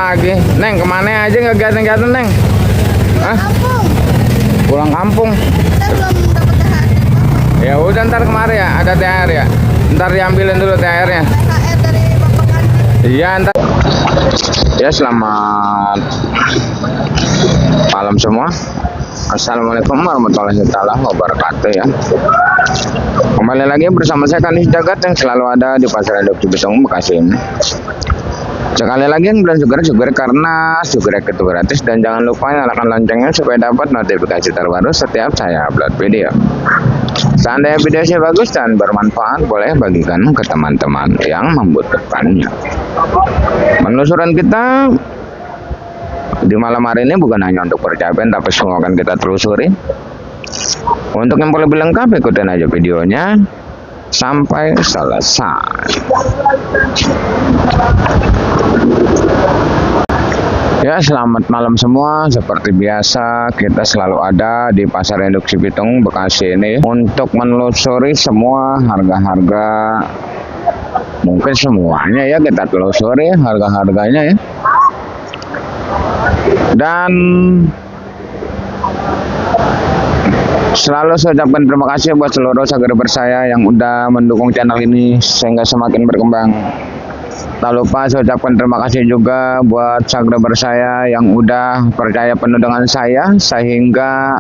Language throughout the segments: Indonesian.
lagi. Neng, kemana aja ngegaten-gaten, Neng? Hah? Kampung. Pulang kampung. Kita belum dapat THR. Ya udah ntar kemari ya, ada THR ya. Ntar diambilin dulu THR-nya. THR dari Bapak Kandi. Iya, ntar. Ya, selamat malam semua. Assalamualaikum warahmatullahi wabarakatuh ya. Kembali lagi bersama saya Kanis Jagat yang selalu ada di Pasar Induk Cibitung Bekasi ini. Sekali lagi yang belum subscribe karena subscribe itu gratis, dan jangan lupa nyalakan loncengnya supaya dapat notifikasi terbaru setiap saya upload video. Seandainya video saya bagus dan bermanfaat, boleh bagikan ke teman-teman yang membutuhkannya. Penelusuran kita di malam hari ini bukan hanya untuk percapean, tapi semua akan kita telusuri. Untuk yang lebih lengkap, ikutin aja videonya sampai selesai. Ya, selamat malam semua. Seperti biasa, kita selalu ada di Pasar Induk Cibitung Bekasi ini untuk menelusuri semua harga-harga. Mungkin semuanya ya kita telusuri harga-harganya ya. Dan selalu saya ucapkan terima kasih buat seluruh subscriber saya yang udah mendukung channel ini sehingga semakin berkembang. Tak lupa saya ucapkan terima kasih juga buat subscriber saya yang udah percaya penuh dengan saya sehingga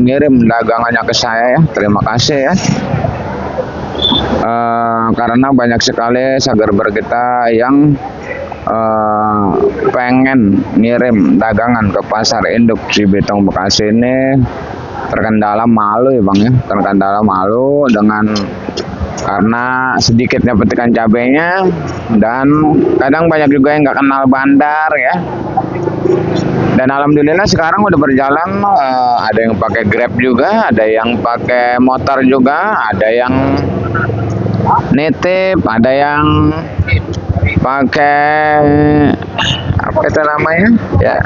ngirim dagangannya ke saya ya. Terima kasih ya. Karena banyak sekali subscriber kita yang pengen ngirim dagangan ke Pasar Induk Cibitung Bekasi ini, terkendala malu ya Bang ya, terkendala malu dengan karena sedikitnya petikan cabenya, dan kadang banyak juga yang nggak kenal bandar ya. Dan alhamdulillah sekarang udah berjalan, ada yang pakai Grab juga, ada yang pakai motor juga, ada yang nitip, ada yang pakai apa itu namanya ya.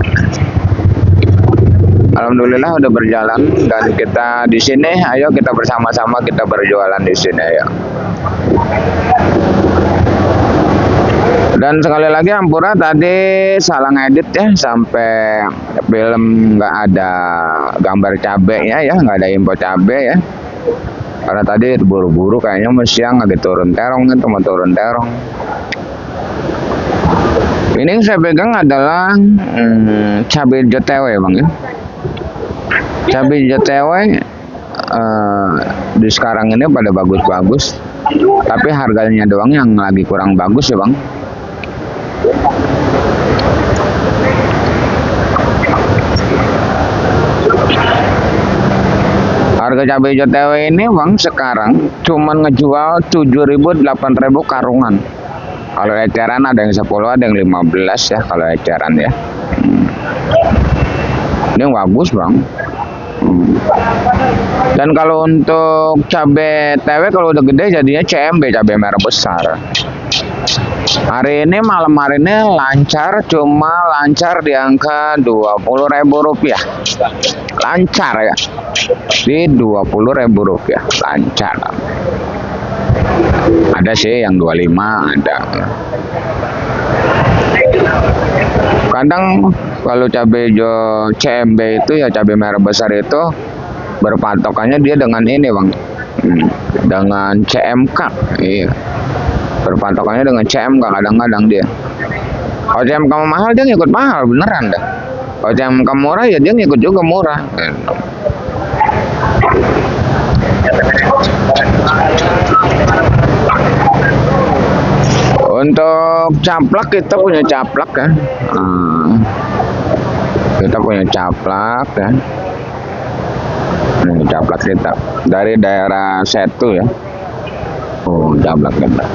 Alhamdulillah udah berjalan, dan kita di sini, ayo kita bersama-sama kita berjualan di sini ya. Dan sekali lagi ampura tadi salah ngedit ya, sampai film nggak ada gambar cabenya ya, nggak ada info cabe ya. Karena tadi buru-buru kayaknya siang lagi turun terong kan, mau turun terong. Ini yang saya pegang adalah cabai JTW Bang ya. Cabai JTW di sekarang ini pada bagus-bagus, tapi harganya doang yang lagi kurang bagus ya Bang. Harga cabai JTW ini Bang sekarang cuman ngejual 7.000 8.000 karungan. Kalau eceran ada yang 10, ada yang 15 ya kalau eceran ya. Ini bagus Bang. Dan kalau untuk cabai TW kalau udah gede jadinya CMB, cabai merah besar. Hari ini malam hari ini lancar, cuma lancar di angka Rp20.000. Lancar ya. Di Rp20.000 lancar. Ada sih yang 25 ada. Kadang kalau cabai CMB itu ya cabai merah besar itu berpatokannya dia dengan ini Bang, dengan CMK. Iya, berpatokannya dengan CMK kadang-kadang dia. Kalau CMK mahal dia ngikut mahal beneran dah. Kalau CMK murah ya dia ngikut juga murah. Untuk caplak kita punya caplak kan, kita punya caplak kan. Ini caplak kita dari daerah Setu ya. Oh, caplak kita.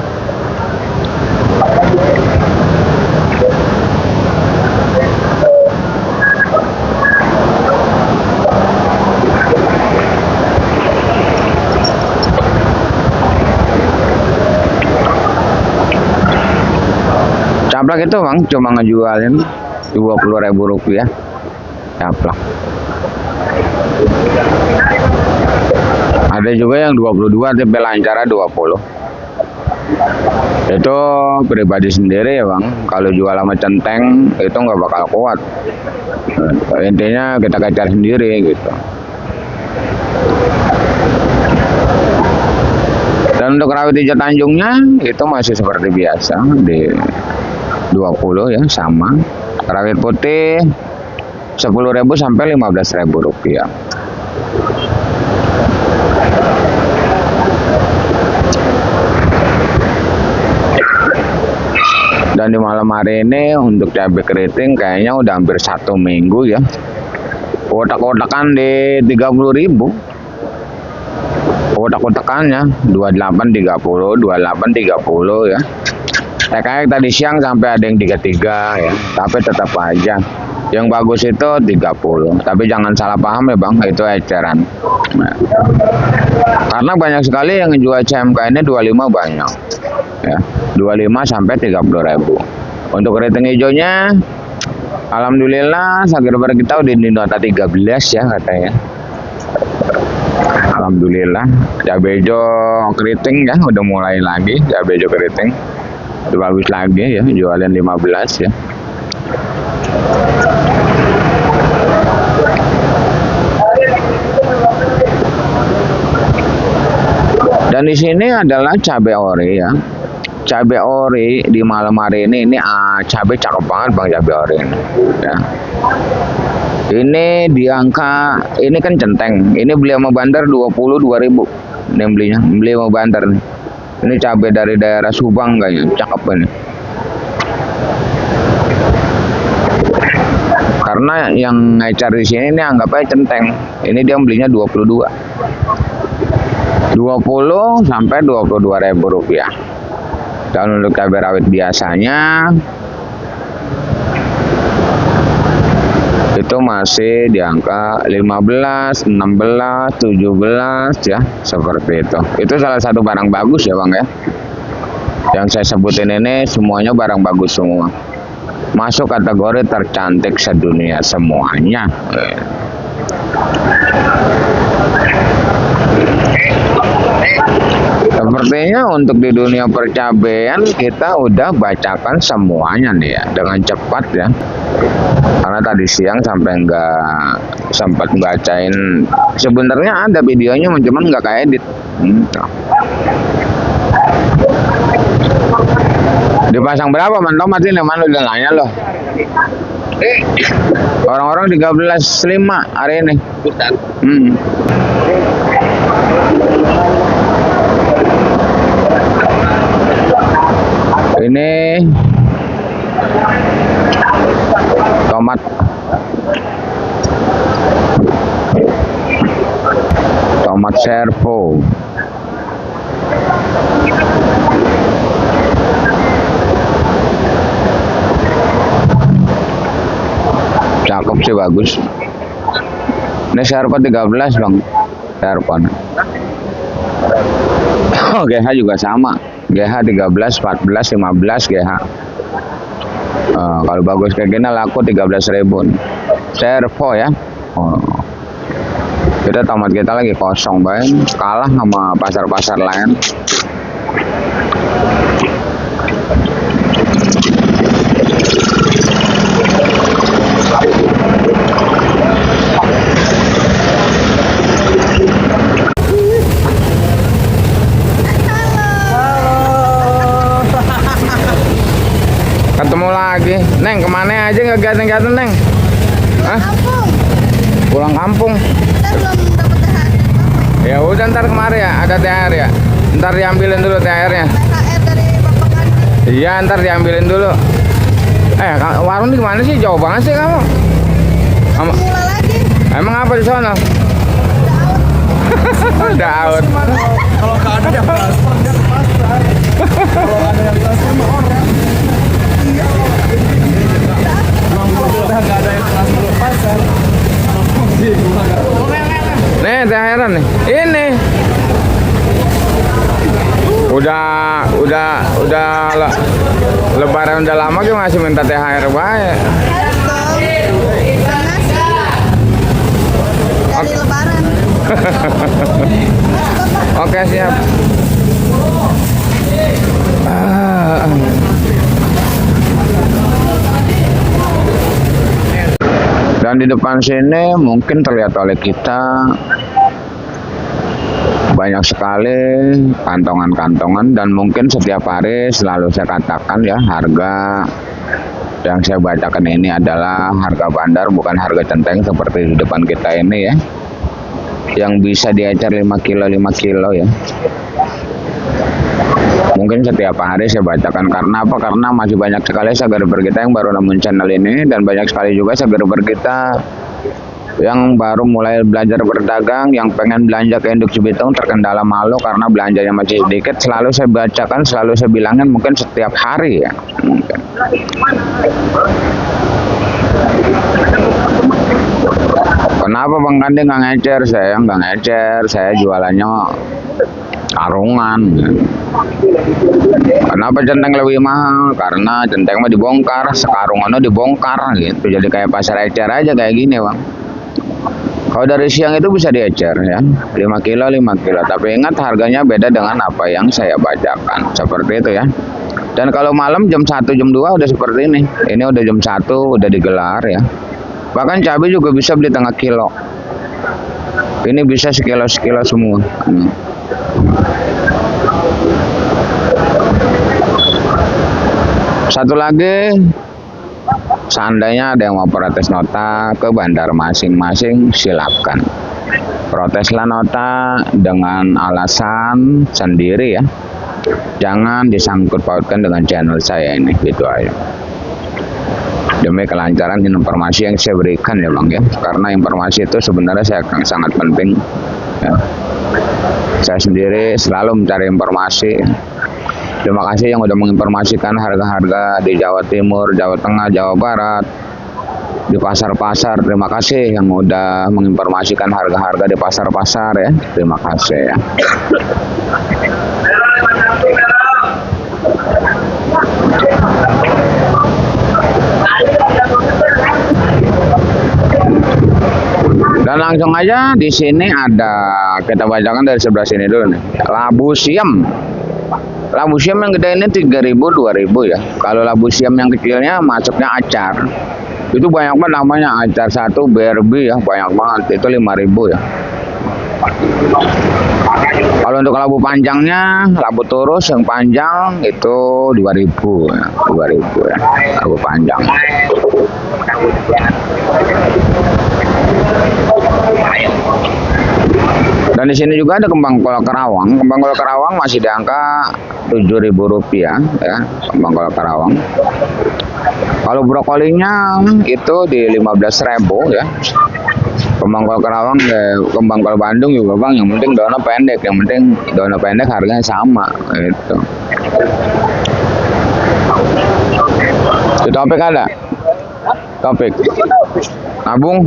Caplak itu Bang cuma ngejualin Rp20.000 caplak. Ada juga yang 22 tapi lancara 20. Itu pribadi sendiri ya bang. Kalau jual sama centeng itu nggak bakal kuat. Intinya kita kejar sendiri gitu. Dan untuk rawit hijau Tanjungnya itu masih seperti biasa di 20 ya, sama. Rawit putih 10.000 sampai 15.000 rupiah. Dan di malam hari ini untuk cabai keriting kayaknya udah hampir 1 minggu ya. Kotak-kotakan di 30.000. Kotak-kotakannya 28.30, 28.30 ya. Kayak tadi siang sampai ada yang 33 ya. Tapi tetap aja yang bagus itu 30. Tapi jangan salah paham ya bang, itu eceran. Nah, karena banyak sekali yang jual CMK ini 25 banyak. Ya, 25 sampai 30.000. Untuk keriting hijaunya alhamdulillah Sagerber kita udah di nota 13 ya katanya. Alhamdulillah cabai hijau keriting ya udah mulai lagi, cabai hijau keriting udah bagus lagi ya, jualan 15 ya. Dan di sini adalah cabai ori ya. Cabai ori di malam hari ini cabai cakep banget bang, cabai ori ini ya. Ini di angka, ini kan centeng, ini beli sama bandar 22.000 ini belinya, beli sama bandar nih. Ini cabai dari daerah Subang kayaknya, cakep ini. Karena yang ngecar di sini ini anggapnya centeng, ini dia belinya 20 sampai 22.000 rupiah. Dan untuk cabai rawit biasanya itu masih di angka 15, 16, 17 ya, seperti itu. Itu salah satu barang bagus ya bang ya. Yang saya sebutin ini semuanya barang bagus semua. Masuk kategori tercantik sedunia semuanya. Sepertinya untuk di dunia percabaian kita udah bacakan semuanya nih ya, dengan cepat ya. Karena tadi siang sampai nggak sempat bacain. Sebenarnya ada videonya, cuman nggak kaedit. Dipasang berapa man? Tomat ini mana udah nanya loh. Orang-orang 13.5 hari ini. Ini tomat servo. Cakep sih, bagus. Ini servo 13 bang, servo. Oh, GH juga sama. GH 13, 14, 15 GH. Kalau bagus kayak gini laku 13.000. Servo ya. Kita tomat kita lagi kosong banget, kalah sama pasar-pasar lain. Ketemu lagi, Neng. Kemana aja nggak gaten-gaten, Neng? Hah? Kampung. Pulang kampung. Kita belum dapat THR. Ya udah, ntar kemari ya, ada THR ya. Ntar diambilin dulu THR-nya. THR dari Bapak Gandhi. Iya, ntar diambilin dulu. Warung di mana sih? Jauh banget sih kamu. Mulai lagi. Emang apa di sana? Udah out. Kalau nggak ada yang transfer dia ke pasar. Kalau ada yang transfer mah orang. Udah nggak ada yang transfer ke pasar. Nih THR nih. Ini. Udah lebaran udah lama gue masih minta THR baik. Dari lebaran. Oke, siap. Dan di depan sini mungkin terlihat oleh kita banyak sekali kantongan-kantongan, dan mungkin setiap hari selalu saya katakan ya, harga yang saya bacakan ini adalah harga bandar, bukan harga centeng seperti di depan kita ini ya, yang bisa diecer 5 kilo ya. Mungkin setiap hari saya bacakan. Karena apa? Karena masih banyak sekali subscriber kita yang baru nemuin channel ini, dan banyak sekali juga subscriber kita yang baru mulai belajar berdagang, yang pengen belanja ke Induk Cibitung, terkendala malu karena belanjanya masih sedikit. Selalu saya bacakan, selalu saya bilangin, mungkin setiap hari ya. Mungkin. Kenapa Bang Kandi nggak ngecer? Saya nggak ngecer, saya jualannya karungan. Kenapa centeng lebih mahal? Karena centeng mah dibongkar, sekarungannya dibongkar gitu. Jadi kayak pasar ecer aja kayak gini Bang. Kalau dari siang itu bisa diecer ya, 5 kilo. Tapi ingat harganya beda dengan apa yang saya bacakan, seperti itu ya. Dan kalau malam jam 1, jam 2 udah seperti ini. Ini udah jam 1, udah digelar ya. Bahkan cabai juga bisa beli tengah kilo. Ini bisa sekilo semua. Satu lagi, seandainya ada yang mau protes nota ke bandar masing-masing, silakan. Proteslah nota dengan alasan sendiri ya. Jangan disangkut pautkan dengan channel saya ini, gitu aja. Demi kelancaran informasi yang saya berikan ya Bang ya. Karena informasi itu sebenarnya saya sangat penting ya. Saya sendiri selalu mencari informasi. Terima kasih yang udah menginformasikan harga-harga di Jawa Timur, Jawa Tengah, Jawa Barat, di pasar-pasar. Terima kasih yang udah menginformasikan harga-harga di pasar-pasar ya. Terima kasih ya. Dan langsung aja di sini ada, kita bacakan dari sebelah sini dulu nih. Labu siam. Labu siam yang gede ini 3.000, 2.000 ya. Kalau labu siam yang kecilnya masuknya acar. Itu banyak banget namanya, acar 1 BRB ya, banyak banget. Itu 5.000 ya. Kalau untuk labu panjangnya, labu turus yang panjang itu 2.000 ya. 2.000 ya, labu panjang. Dan di sini juga ada kembang kol Karawang. Kembang kol Karawang masih di angka Rp7.000 ya, kembang kol Karawang. Kalau brokolinya itu di 15.000 ya. Kembang kol Karawang, kembang kol Bandung juga Bang. Yang penting daunnya pendek, harganya sama gitu. Itu topik ada? Topik nabung.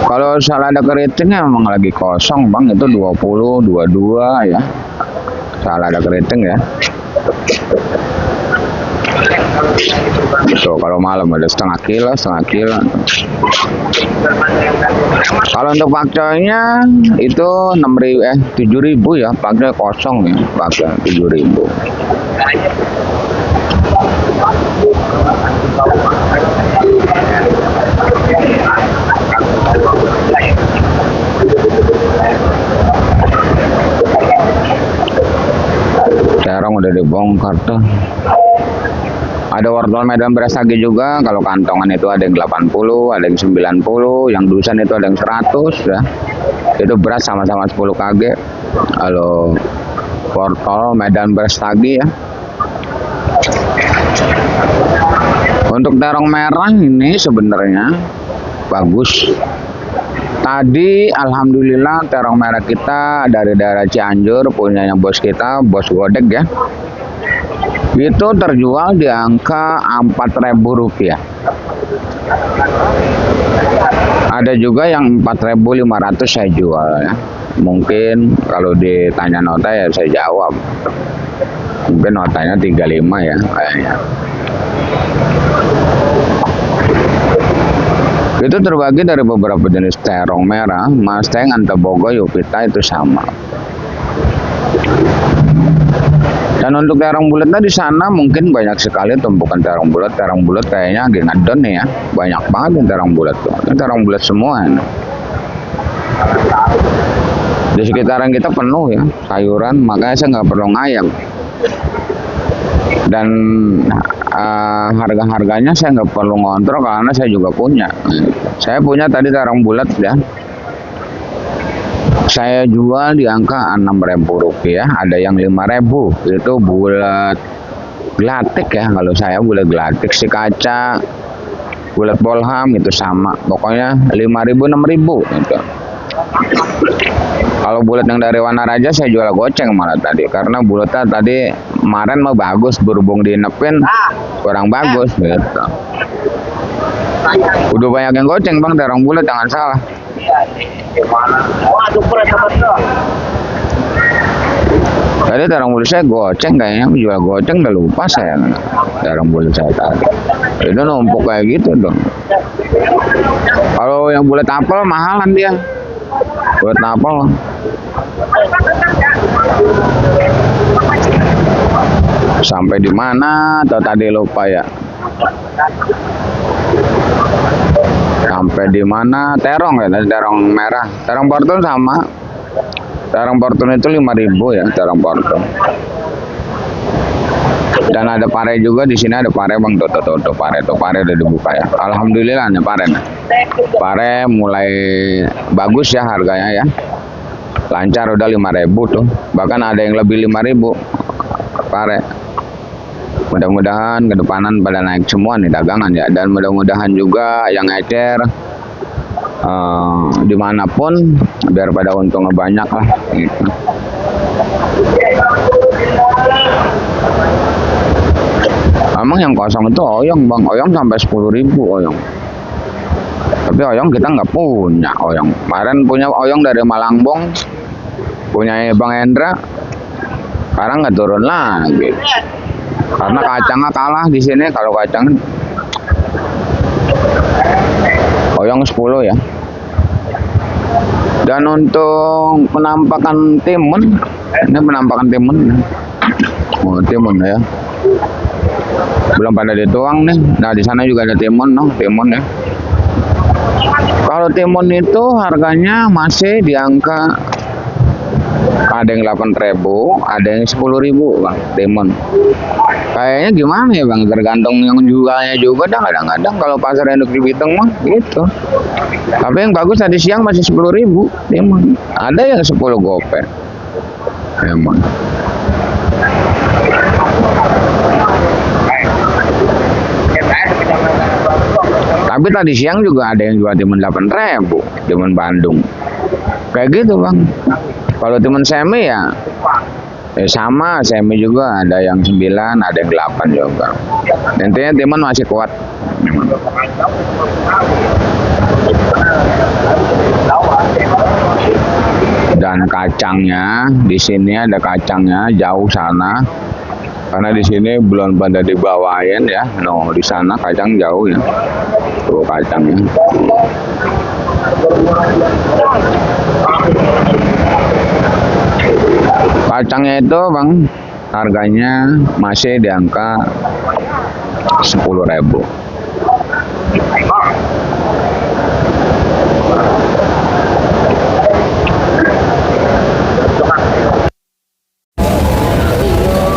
Kalau salada keriting memang lagi kosong Bang, itu 20, 22 ya. Salada keriting ya. Tuh kalau malam ada setengah kilo. Kalau untuk pakcoynya itu 7.000 ya, pakcoy kosong ya, pakcoy 7.000. Terong udah dibongkar tuh. Ada wortel Medan beras lagi juga. Kalau kantongan itu ada yang 80, ada yang 90, yang dusan itu ada yang 100 ya. Itu beras sama-sama 10 kg. Kalau wortel Medan beras lagi ya. Untuk terong merah ini sebenarnya bagus. Tadi alhamdulillah terong merah kita dari daerah Cianjur, punyanya bos kita, bos Godek ya. Itu terjual di angka Rp4.000. Ada juga yang 4.500 saya jual ya. Mungkin kalau ditanya nota ya saya jawab. Mungkin notanya 35 ya kayaknya. Itu terbagi dari beberapa jenis terong merah, Mustang, Antabogo, Yupita itu sama. Dan untuk terong bulatnya di sana mungkin banyak sekali tumpukan terong bulat. Terong bulat kayaknya lagi ngedon nih ya, banyak banget yang terong bulat tuh. Ini terong bulat semua ini. Di sekitaran kita penuh ya sayuran, makanya saya nggak perlu ngayal. Dan harga-harganya saya nggak perlu ngontrol karena saya juga punya. Saya punya tadi terong bulat ya. Saya jual di angka Rp6.000, ada yang Rp5.000. Itu bulat gelatik ya, kalau saya bulat gelatik, si kaca, bulat bolham itu sama. Pokoknya Rp5.000, Rp6.000 gitu. Kalau bulat yang dari Wana Raja saya jual goceng malah tadi, karena bulatnya tadi kemarin mah bagus, berhubung diinepin kurang bagus gitu. Udah banyak yang goceng bang, terong bulat jangan salah. Tadi terong bulat saya goceng, kayaknya jual goceng, udah lupa saya terong bulat saya tadi. Itu numpuk kayak gitu dong. Kalau yang bulat apel mahalan dia. Buat apel. Sampai di mana atau tadi lupa ya. Sampai di mana? Terong ya, terong merah. Terong portun sama. Terong portun itu 5.000 ya, terong portun. Dan ada pare juga di sini, ada pare bang, tuh pare udah dibuka ya. Alhamdulillah nih pare. Pare mulai bagus ya harganya ya. Lancar udah 5.000 tuh. Bahkan ada yang lebih 5.000 pare. Mudah-mudahan kedepanan pada naik semua nih dagangan ya. Dan mudah-mudahan juga yang ecer dimanapun biar pada untungnya banyak lah gitu. Emang yang kosong itu oyong bang, oyong sampai 10.000 oyong. Tapi oyong kita nggak punya oyong. Kemarin punya oyong dari Malangbong, punya Bang Hendra. Sekarang nggak turun lagi. Karena kacangnya kalah di sini. Kalau kacang oyong 10 ya. Dan untuk penampakan timun, ini penampakan timun. Oh, timun ya. Belum pada dituang nih. Nah, di sana juga ada timun, timun ya. Kalau timun itu harganya masih di angka, ada yang 8.000, ada yang 10.000 bang, timun. Kayaknya gimana ya bang, tergantung yang jualnya juga dah, kadang-kadang kalau pasar induk di Bitung mah gitu. Tapi yang bagus tadi siang masih 10.000 timun, ada yang 10 gope timun. Tapi tadi siang juga ada yang jual timun 8.000, timun Bandung. Kayak gitu bang. Kalau timun semi ya sama, semi juga ada yang 9, ada yang 8 juga. Intinya timun masih kuat. Dan kacangnya di sini ada kacangnya jauh sana. Karena di sini belum pada dibawain ya. No, di sana kacang jauh ya. Tuh kacangnya. Kacangnya itu bang, harganya masih di angka 10.000.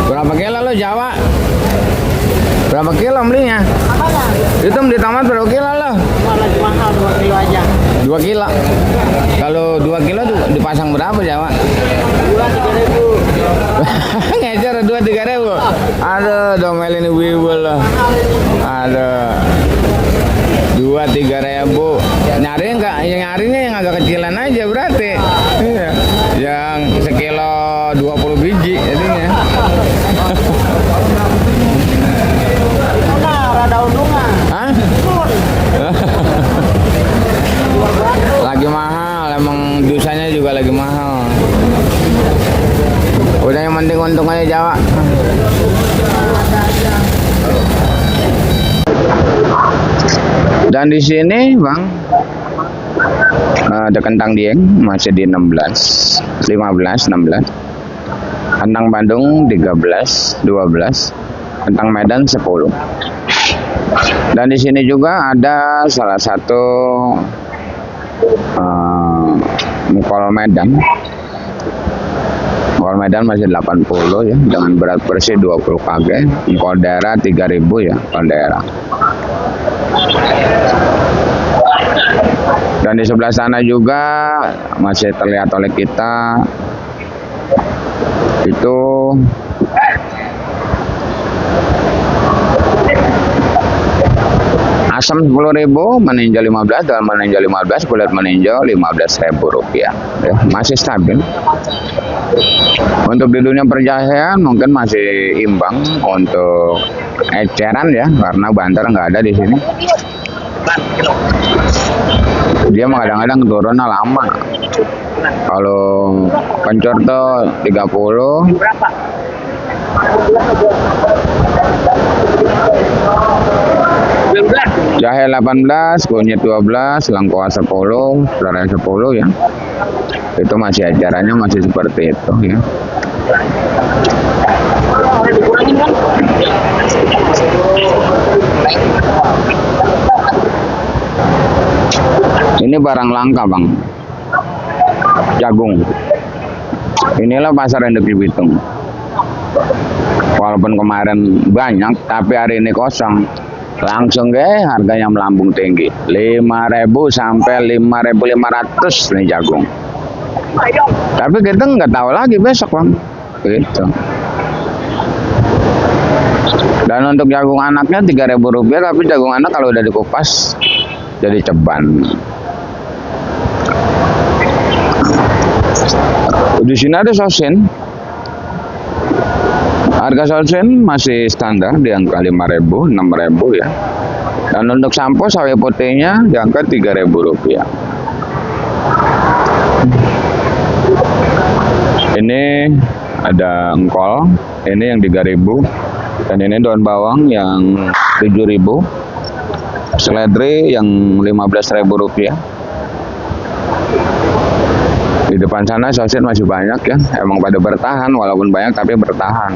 Berapa kilo lo Jawa? Berapa kilo belinya? Itu di tamat berapa kilo lo? Lagi mahal 2 kilo aja. 2 kilo. Kalau 2 kilo dipasang berapa Jawa? 2-3 ribu. Ngecer 2-3 ribu. Aduh, domelin ibu-ibu loh. Aduh. 2-3 ribu. Nyarinya yang agak kecilan aja berarti. Iya. Yang sekilo 20 biji jadinya. Nah, rada undungan. Hah? Lagi mahal, emang dusanya juga lagi mahal. Udah yang penting untung aja Jawa. Dan di sini Bang ada kentang Dieng masih di 16, 15, 16. Kentang Bandung 13, 12. Kentang Medan 10. Dan di sini juga ada salah satu Mukol Medan. Mukol Medan masih 80 ya, dengan berat bersih 20 kg. Mukol daerah 3000 ya, mukol daerah. Dan di sebelah sana juga masih terlihat oleh kita itu asam 10.000, meninjau 15, dan meninjau 15, kulit meninjau 15.000 rupiah ya, masih stabil. Untuk di dunia perjahean mungkin masih imbang untuk eceran ya, karena banter nggak ada di sini. Dia kadang-kadang turunnya lama. Kalau pencur tuh 30, jahe 18, kunyit 12, lengkuas 10, serai 10 ya. Itu masih ajarannya masih seperti itu ya. Ini barang langka Bang, jagung. Inilah pasar induk Cibitung. Walaupun kemarin banyak, tapi hari ini kosong. Langsung harganya melambung tinggi, 5.000 sampai 5.500 nih jagung. Tapi kita nggak tahu lagi besok Bang, gitu. Dan untuk jagung anaknya 3.000 rupiah, tapi jagung anak kalau udah dikupas jadi ceban. Di sini ada sosin. Harga sosin masih standar di angka 5.000, 6.000 ya. Dan untuk sampo sawi putihnya di angka 3.000 rupiah. Ini ada engkol, ini yang 3.000. Dan ini daun bawang yang 7.000. Seledri yang 15.000 rupiah. Di depan sana sosis masih banyak ya, emang pada bertahan, walaupun banyak tapi bertahan.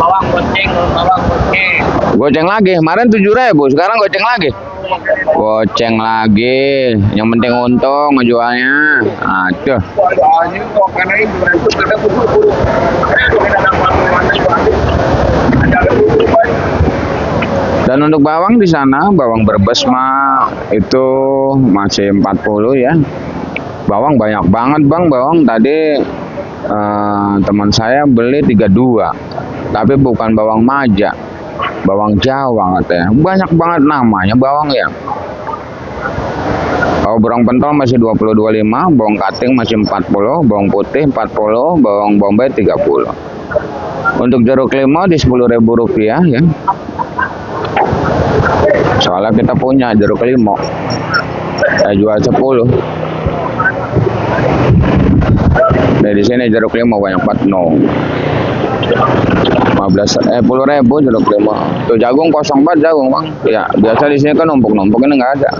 Bawang goceng, bawang goceng. Goceng lagi, kemarin 7.000, sekarang goceng lagi. Goceng lagi, yang penting untung ngejualnya. Aduh. Dan untuk bawang di sana, bawang Brebes mah itu masih 40 ya. Bawang banyak banget Bang, bawang tadi teman saya beli 32, tapi bukan bawang maja, bawang Jawa katanya. Banyak banget namanya bawang ya. Kalau bawang pentol masih 20-25, bawang kating masih 40, bawang putih 40, bawang bombay 30. Untuk jeruk limau di 10.000 rupiah ya. Soalnya kita punya jeruk limau, saya jual 10. Nah, di sini jeruk limau banyak banget, no. 10.000 jeruk limau. Tuh jagung kosong banget jagung Bang. Ya, biasa di sini kan numpuk-numpuk, ini nggak ada.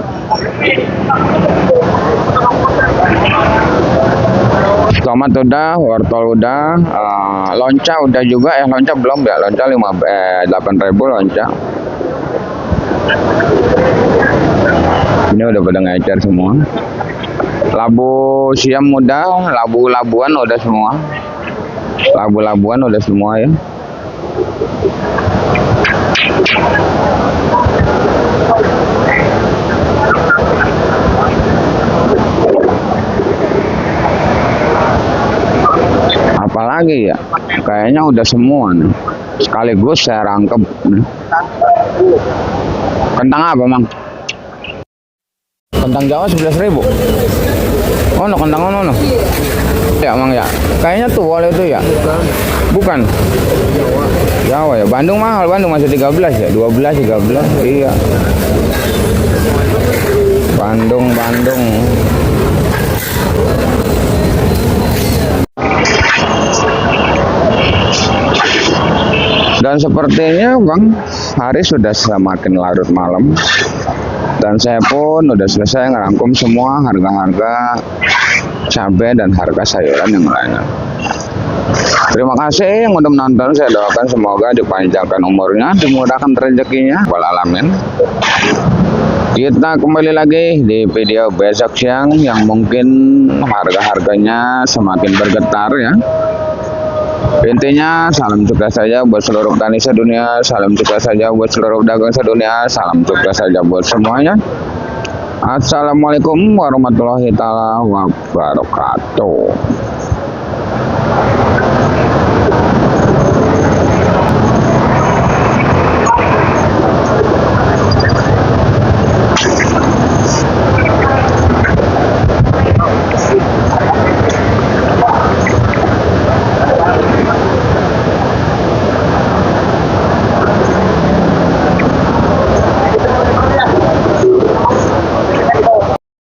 Tomat udah, wortel udah, lonca udah juga, lonca belum ya, lonca 8.000 lonca. Ini udah pada ngecer semua. Labu siam udah, labu-labuan udah semua. Labu-labuan udah semua ya. Apalagi ya, kayaknya udah semua nih. Sekaligus saya rangkep. Kentang apa Mang? Kentang Jawa 11.000. Oh, no, kentang no. Ya Mang ya. Kayaknya tuh oleh itu ya. Bukan. Jawa ya. Bandung mahal, Bandung masih 13 ya. 12, 13. Iya. Bandung. Dan sepertinya Bang, hari sudah semakin larut malam. Dan saya pun udah selesai ngerangkum semua harga-harga cabai dan harga sayuran yang lainnya. Terima kasih yang udah menonton. Saya doakan semoga dipanjangkan umurnya, dimudahkan rezekinya. Walalamin. Kita kembali lagi di video besok siang yang mungkin harga-harganya semakin bergetar ya. Intinya salam sukses saja buat seluruh petani sedunia, salam sukses saja buat seluruh dagang sedunia, salam sukses saja buat semuanya. Assalamualaikum warahmatullahi wabarakatuh.